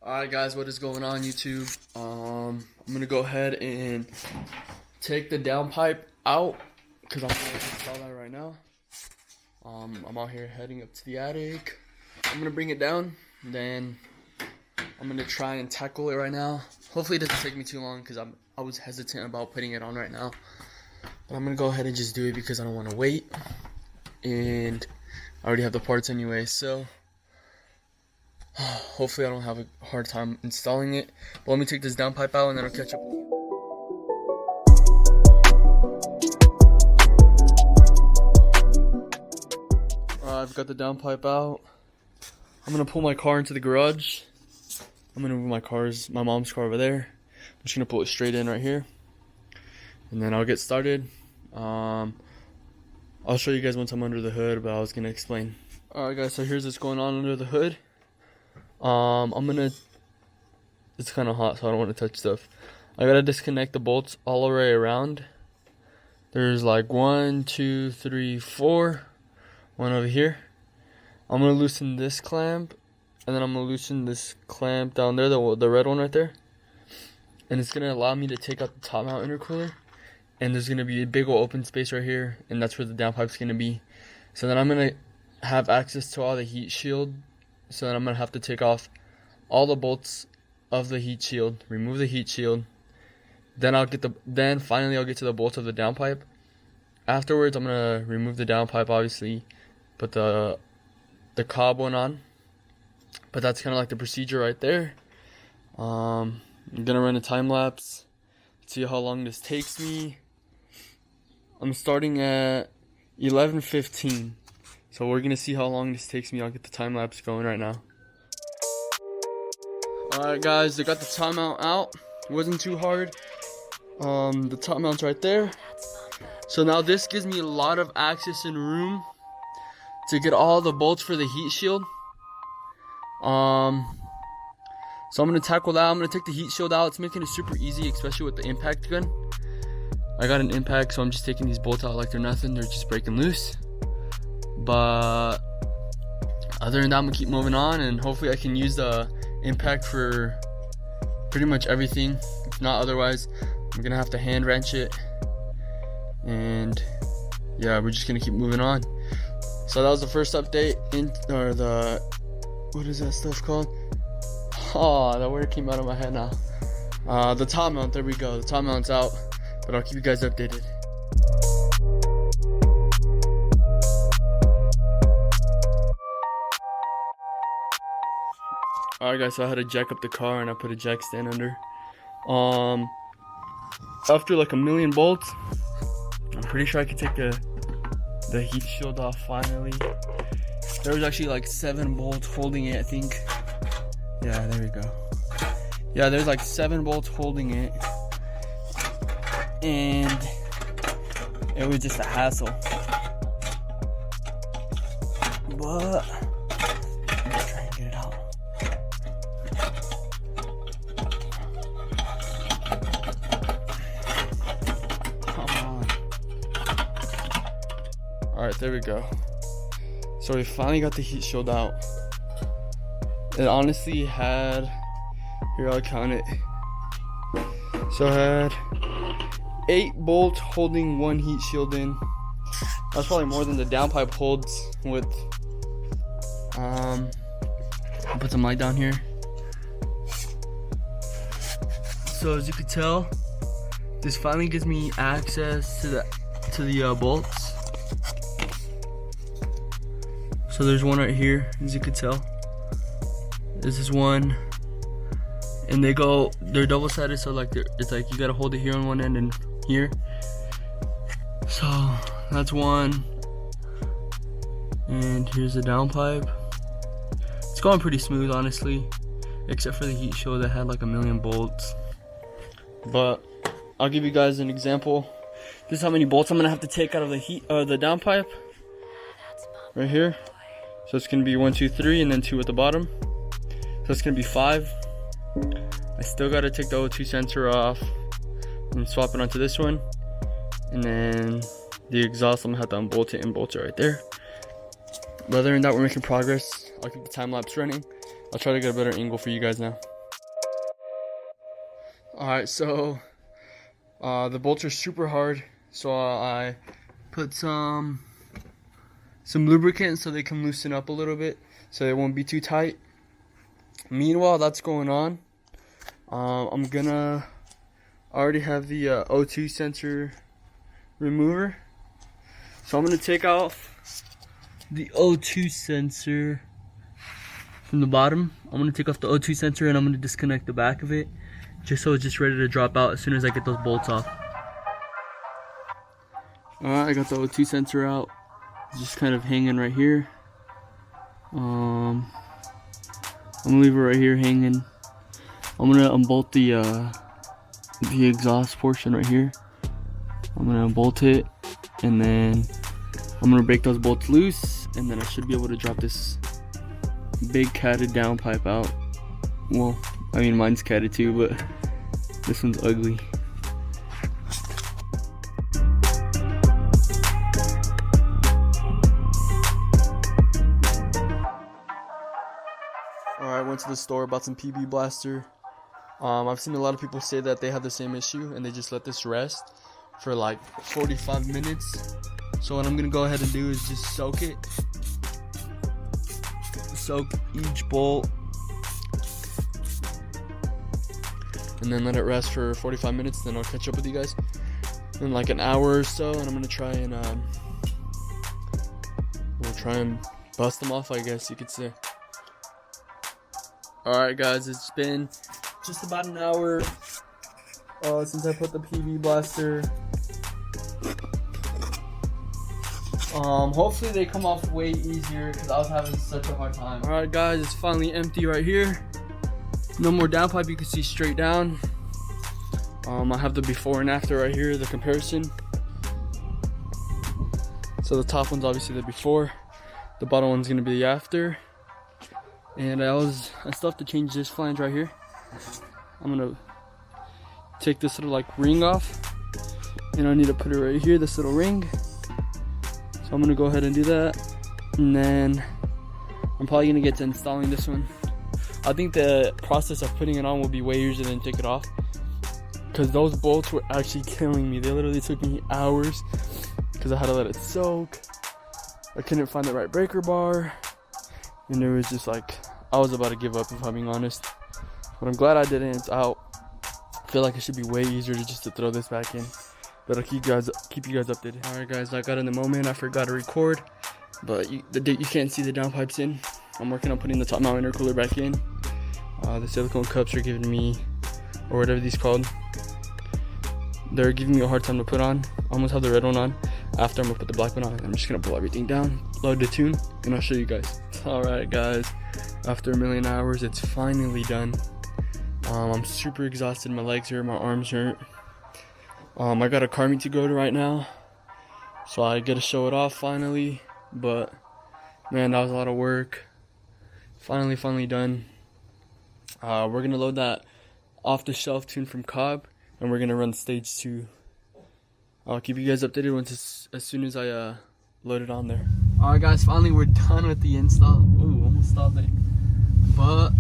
Alright guys, what is going on YouTube? I'm gonna go ahead and take the downpipe out because I'm gonna install that right now. I'm out here heading up to the attic. I'm gonna bring it down, then I'm gonna try and tackle it right now. Hopefully it doesn't take me too long because I was hesitant about putting it on right now. But I'm gonna go ahead and just do it because I don't want to wait, and I already have the parts anyway, so hopefully I don't have a hard time installing it. But let me take this downpipe out and then I'll catch up with you. I've got the downpipe out. I'm gonna pull my car into the garage. I'm gonna move my mom's car over there. I'm just gonna pull it straight in right here, and then I'll get started. I'll show you guys once I'm under the hood, but I was gonna explain. Alright guys, so here's what's going on under the hood. It's kind of hot, so I don't want to touch stuff. I gotta disconnect the bolts all the way around. There's like 1, 2, 3, 4. One over here. I'm gonna loosen this clamp, and then I'm gonna loosen this clamp down there, the red one right there. And it's gonna allow me to take out the top mount intercooler. And there's gonna be a big old open space right here, and that's where the downpipe's gonna be. So then I'm gonna have access to all the heat shield. So then I'm gonna have to take off all the bolts of the heat shield, remove the heat shield. Then finally I'll get to the bolts of the downpipe. Afterwards, I'm gonna remove the downpipe, obviously, put the cob one on. But that's kind of like the procedure right there. I'm gonna run a time lapse, see how long this takes me. I'm starting at 11:15. So we're gonna see how long this takes me. I'll get the time lapse going right now. Alright guys, I got the top mount out. It wasn't too hard. The top mount's right there. So now this gives me a lot of access and room to get all the bolts for the heat shield. So I'm gonna tackle that. I'm gonna take the heat shield out. It's making it super easy, especially with the impact gun. I got an impact, so I'm just taking these bolts out like they're nothing. They're just breaking loose. But other than that, I'm gonna keep moving on, and hopefully I can use the impact for pretty much everything. If not otherwise, I'm gonna have to hand wrench it. And yeah, we're just gonna keep moving on. So that was the first update what is that stuff called? Oh, that word came out of my head now. The top mount, there we go. The top mount's out, but I'll keep you guys updated. Alright guys, so I had to jack up the car and I put a jack stand under. After like a million bolts, I'm pretty sure I could take the heat shield off finally. There was actually like 7 bolts holding it, I think. Yeah, there we go. Yeah, there's like 7 bolts holding it. And it was just a hassle. But I'm just trying to get it out. Alright, there we go. So we finally got the heat shield out. It honestly had, here I'll count it. So I had 8 bolts holding 1 heat shield in. That's probably more than the downpipe holds with, I'll put some light down here. So as you can tell, this finally gives me access to the bolts. So there's one right here, as you can tell. This is one, and they're double-sided, so like it's like you gotta hold it here on one end and here. So that's one, and here's the downpipe. It's going pretty smooth, honestly, except for the heat shield that had like a million bolts. But I'll give you guys an example. This is how many bolts I'm gonna have to take out of the downpipe. Right here. So it's gonna be 1, 2, 3, and then 2 at the bottom. So it's gonna be 5. I still gotta take the O2 sensor off and swap it onto this one. And then the exhaust, I'm gonna have to unbolt it and bolt it right there. But other than that, we're making progress. I'll keep the time lapse running. I'll try to get a better angle for you guys now. Alright, so the bolts are super hard, so I put some lubricant so they can loosen up a little bit, so they won't be too tight. Meanwhile, that's going on. I already have the O2 sensor remover, so I'm gonna take off the O2 sensor from the bottom. I'm gonna take off the O2 sensor and I'm gonna disconnect the back of it, just so it's just ready to drop out as soon as I get those bolts off. Alright, I got the O2 sensor out. It's just kind of hanging right here. I'm gonna leave it right here hanging. I'm gonna unbolt the exhaust portion right here. I'm gonna unbolt it, and then I'm gonna break those bolts loose, and then I should be able to drop this big catted downpipe out. Well, I mean mine's catted too, but this one's ugly. Alright, went to the store, bought some PB Blaster. I've seen a lot of people say that they have the same issue and they just let this rest for like 45 minutes. So what I'm gonna go ahead and do is just soak it. Soak each bolt and then let it rest for 45 minutes. Then I'll catch up with you guys in like an hour or so, and I'm gonna try and we'll try and bust them off, I guess you could say. Alright guys, it's been just about an hour since I put the PB Blaster. Hopefully they come off way easier because I was having such a hard time. Alright guys, it's finally empty right here. No more downpipe, you can see straight down. I have the before and after right here, the comparison. So the top one's obviously the before, the bottom one's gonna be the after. And I still have to change this flange right here. I'm gonna take this little like ring off, and I need to put it right here, this little ring. So I'm gonna go ahead and do that, and then I'm probably gonna get to installing this one. I think the process of putting it on will be way easier than take it off, because those bolts were actually killing me. They literally took me hours because I had to let it soak. I couldn't find the right breaker bar, and there was just like, I was about to give up if I'm being honest. But I'm glad I did it. It's out. I feel like it should be way easier just to throw this back in. But I'll keep you guys updated. Alright guys, I got in the moment. I forgot to record, but you can't see the downpipes in. I'm working on putting the top mount intercooler back in. The silicone cups are giving me, or whatever these called, they're giving me a hard time to put on. I almost have the red one on. After I'm gonna put the black one on, I'm just gonna pull everything down, load the tune, and I'll show you guys. Alright guys, after a million hours, it's finally done. I'm super exhausted. My legs hurt, my arms hurt. I got a car meet to go to right now, so I get to show it off finally. But man, that was a lot of work. Finally done. We're gonna load that off-the-shelf tune from Cobb, and we're gonna run stage 2. I'll keep you guys updated as soon as I load it on there. Alright guys, finally we're done with the install. Ooh, almost stopped there. But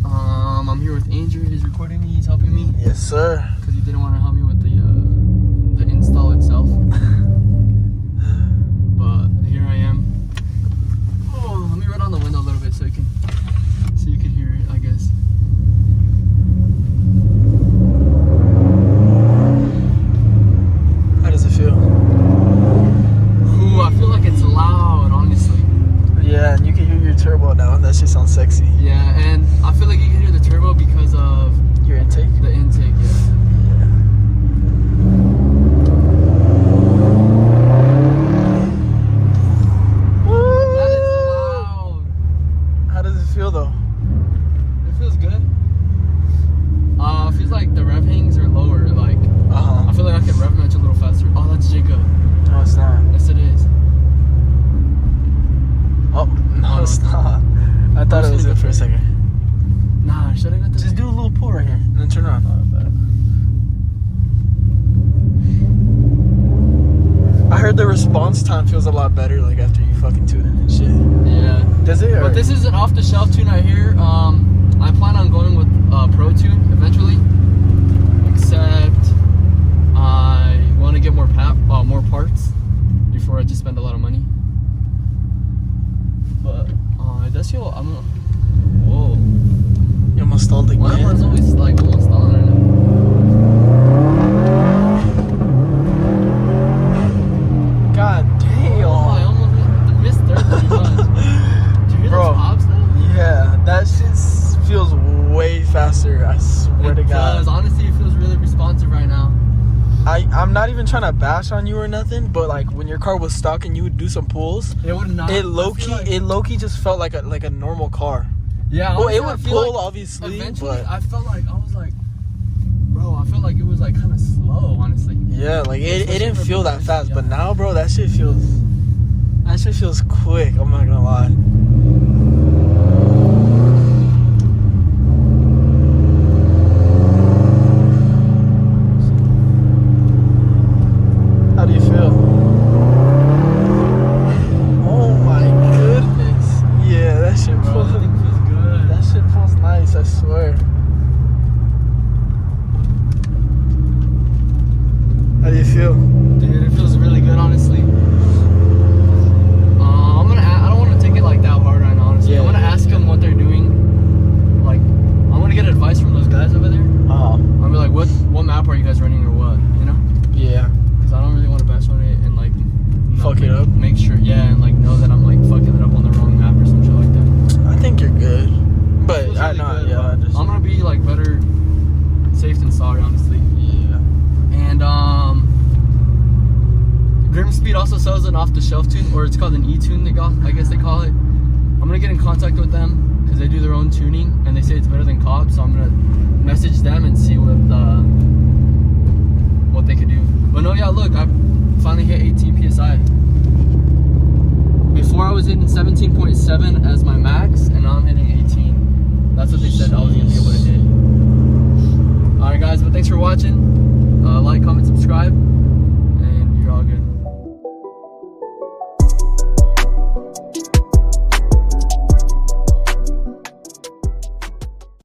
I'm here with Andrew. He's recording me. He's helping me. Yes, sir. Because he didn't want to help me with the install itself. But here I am. Oh, let me run on the window a little bit so you can hear it, I guess. How does it feel? Ooh, I feel like it's loud, honestly. Yeah, and you can hear your turbo now, and that shit sounds sexy. Yeah, and I feel like you can hear the turbo because of your intake? The intake, yeah. Woo! That is loud. How does it feel though? It feels good. It feels like the rev hangs are lower. Like, I feel like I can rev match a little faster. Oh, that's Jacob. No, it's not. Yes, it is. Oh, no, it's not. I thought it was it for a second. Nah, should I go Just do a little pull right here, and then turn around. I heard the response time feels a lot better, like after you fucking tuning and shit. Yeah. Does it? But this is an off-the-shelf tune right here. I plan on going with Pro Tune eventually. Except I want to get more parts before I just spend a lot of money. But it does feel. Whoa. You almost stalled again. My car's always like almost stalling right now. God damn. Oh, I almost missed third pretty much. Do you hear Bro. those pops though? Yeah, that shit feels way faster. I swear to God. Does. Honestly, it feels really responsive right now. I'm not even trying to bash on you or nothing, but like when your car was stuck and you would do some pulls, It would not. it low key just felt like a normal car. Yeah. Well, Honestly, it I would feel pull like obviously, eventually, but I felt like I was like, bro, I felt like it was like kind of slow, honestly. yeah, like it Especially didn't for feel that beginners, fast. yeah. But now, bro, that shit feels quick. I'm not gonna lie. How do you feel? Oh my goodness. Yeah, that shit Bro, pulls. that thing feels good. That shit pulls nice, I swear. How do you feel? Dude, it feels really good, honestly. I don't want to take it like that hard right now, honestly. Yeah, I'm gonna yeah, ask them what they're doing. Like, I'm gonna get advice from those guys over there. Uh-huh. I'll be like, what map are you guys running or what? You know? Yeah. Because I don't really want to bash on it and like Fuck it up. Make sure, yeah, and like know that I'm like fucking it up on the wrong map or some shit like that. I think you're good. But Feels I really know, good, yeah. but I just, I'm gonna be like better safe than sorry, honestly. yeah. And Grimspeed also sells an off-the-shelf tune, or it's called an e-tune. I guess they call it. I'm gonna get in contact with them because they do their own tuning, and they say it's better than COP. So I'm gonna message them and see what they could do. But no, yeah, look, I finally hit 18 psi. Before I was hitting 17.7 as my max, and now I'm hitting 18. That's what they said I was gonna be able to hit. All right, guys, but thanks for watching. Like, comment, subscribe, and you're all good.